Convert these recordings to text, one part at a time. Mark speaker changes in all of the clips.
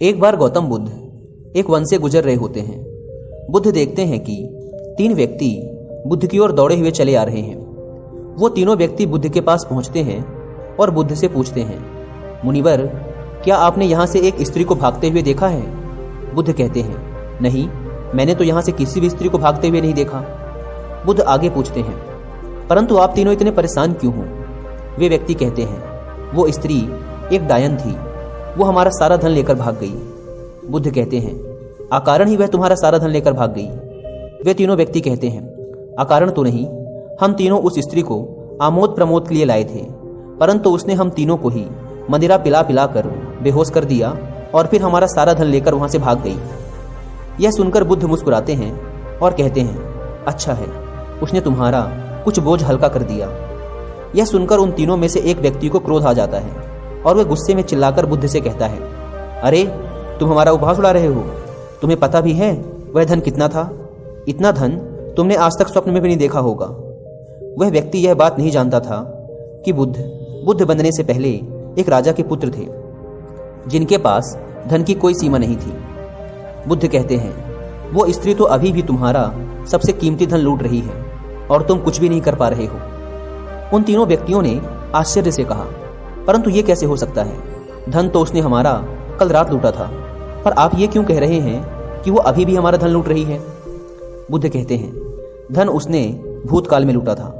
Speaker 1: एक बार गौतम बुद्ध एक वन से गुजर रहे होते हैं। बुद्ध देखते हैं कि 3 व्यक्ति बुद्ध की ओर दौड़े हुए चले आ रहे हैं। वो तीनों व्यक्ति बुद्ध के पास पहुंचते हैं और बुद्ध से पूछते हैं, मुनिवर, क्या आपने यहाँ से एक स्त्री को भागते हुए देखा है? बुद्ध कहते हैं, नहीं, मैंने तो यहाँ से किसी भी स्त्री को भागते हुए नहीं देखा। बुद्ध आगे पूछते हैं, परंतु आप तीनों इतने परेशान क्यों हो? वे व्यक्ति कहते हैं, वो स्त्री एक डायन थी, वो हमारा सारा धन लेकर भाग गई। बुद्ध कहते हैं, अकारण ही वह तुम्हारा सारा धन लेकर भाग गई? वे तीनों व्यक्ति कहते हैं, अकारण तो नहीं, हम तीनों उस स्त्री को आमोद प्रमोद के लिए लाए थे, परंतु उसने हम तीनों को ही मदिरा पिला पिला कर बेहोश कर दिया और फिर हमारा सारा धन लेकर वहां से भाग गई। यह सुनकर बुद्ध मुस्कुराते हैं और कहते हैं, अच्छा है, उसने तुम्हारा कुछ बोझ हल्का कर दिया। यह सुनकर उन तीनों में से एक व्यक्ति को क्रोध आ जाता है और वह गुस्से में चिल्लाकर बुद्ध से कहता है, अरे तुम हमारा उपहास उड़ा रहे हो? तुम्हें पता भी है वह धन कितना था? इतना धन तुमने आज तक स्वप्न में भी नहीं देखा होगा। वह व्यक्ति यह बात नहीं जानता था कि बुद्ध बनने से पहले एक राजा के पुत्र थे जिनके पास धन की कोई सीमा नहीं थी। बुद्ध कहते हैं, वो स्त्री तो अभी भी तुम्हारा सबसे कीमती धन लूट रही है और तुम कुछ भी नहीं कर पा रहे हो। उन तीनों व्यक्तियों ने आश्चर्य से कहा, परंतु ये कैसे हो सकता है? धन तो उसने हमारा कल रात लूटा था, पर आप ये क्यों कह रहे हैं कि वो अभी भी हमारा धन लूट रही है? बुद्ध कहते हैं, धन उसने भूतकाल में लूटा था,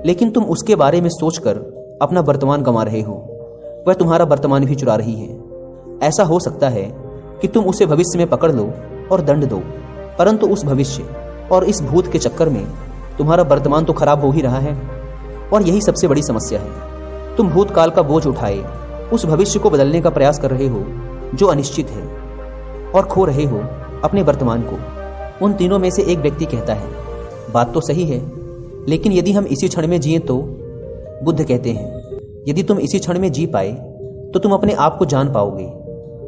Speaker 1: लेकिन तुम उसके बारे में सोचकर अपना वर्तमान गंवा रहे हो। वह तुम्हारा वर्तमान भी चुरा रही है। ऐसा हो सकता है कि तुम उसे भविष्य में पकड़ लो और दंड दो, परंतु उस भविष्य और इस भूत के चक्कर में तुम्हारा वर्तमान तो खराब हो ही रहा है। और यही सबसे बड़ी समस्या है। तुम भूतकाल का बोझ उठाए उस भविष्य को बदलने का प्रयास कर रहे हो जो अनिश्चित है, और खो रहे हो अपने वर्तमान को। उन तीनों में से एक व्यक्ति कहता है, बात तो सही है, लेकिन यदि हम इसी क्षण में जिए तो? बुद्ध कहते हैं, यदि तुम इसी क्षण में जी पाए तो तुम अपने आप को जान पाओगे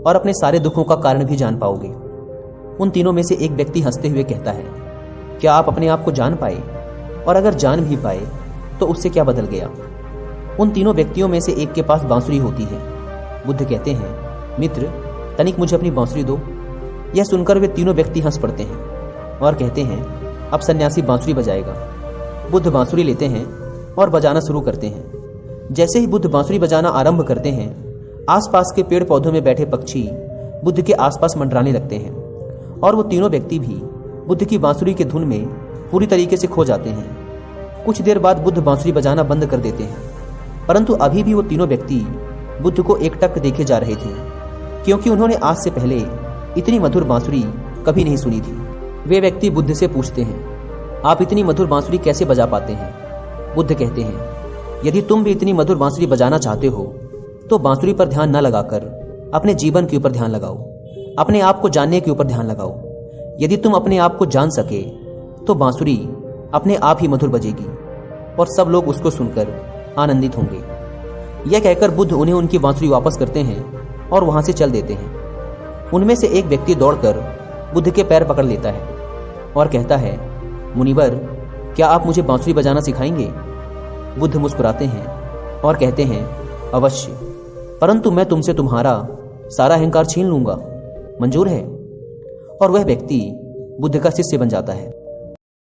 Speaker 1: और अपने सारे दुखों का कारण भी जान पाओगे। उन तीनों में से एक व्यक्ति हंसते हुए कहता है, क्या आप अपने आप को जान पाए? और अगर जान भी पाए तो उससे क्या बदल गया? उन तीनों व्यक्तियों में से एक के पास बांसुरी होती है। बुद्ध कहते हैं, मित्र, तनिक मुझे अपनी बांसुरी दो। यह सुनकर वे तीनों व्यक्ति हंस पड़ते हैं और कहते हैं, अब सन्यासी बांसुरी बजाएगा। बुद्ध बांसुरी लेते हैं और बजाना शुरू करते हैं। जैसे ही बुद्ध बांसुरी बजाना आरंभ करते हैं, आसपास के पेड़ पौधों में बैठे पक्षी बुद्ध के आसपास मंडराने लगते हैं और वो तीनों व्यक्ति भी बुद्ध की बांसुरी के धुन में पूरी तरीके से खो जाते हैं। कुछ देर बाद बुद्ध बांसुरी बजाना बंद कर देते हैं, परंतु अभी भी वो तीनों व्यक्ति बुद्ध को एकटक देखे जा रहे थे, क्योंकि उन्होंने आज से पहले इतनी मधुर बांसुरी कभी नहीं सुनी थी। वे व्यक्ति बुद्ध से पूछते हैं, आप इतनी मधुर बांसुरी कैसे बजा पाते हैं? बुद्ध कहते हैं, यदि तुम भी इतनी मधुर बांसुरी बजाना चाहते हो तो बांसुरी पर ध्यान न लगाकर अपने जीवन के ऊपर ध्यान लगाओ, अपने आप को जानने के ऊपर ध्यान लगाओ। यदि तुम अपने आप को जान सके तो बांसुरी अपने आप ही मधुर बजेगी और सब लोग उसको सुनकर आनंदित होंगे। यह कहकर बुद्ध उन्हें उनकी बांसुरी वापस करते हैं और वहां से चल देते हैं। उनमें से एक व्यक्ति दौड़कर बुद्ध के पैर पकड़ लेता है और कहता है, मुनिवर, क्या आप मुझे बांसुरी बजाना सिखाएंगे? बुद्ध मुस्कुराते हैं और कहते हैं, अवश्य, परंतु मैं तुमसे तुम्हारा सारा अहंकार छीन लूंगा। मंजूर है? और वह व्यक्ति बुद्ध का शिष्य बन जाता है।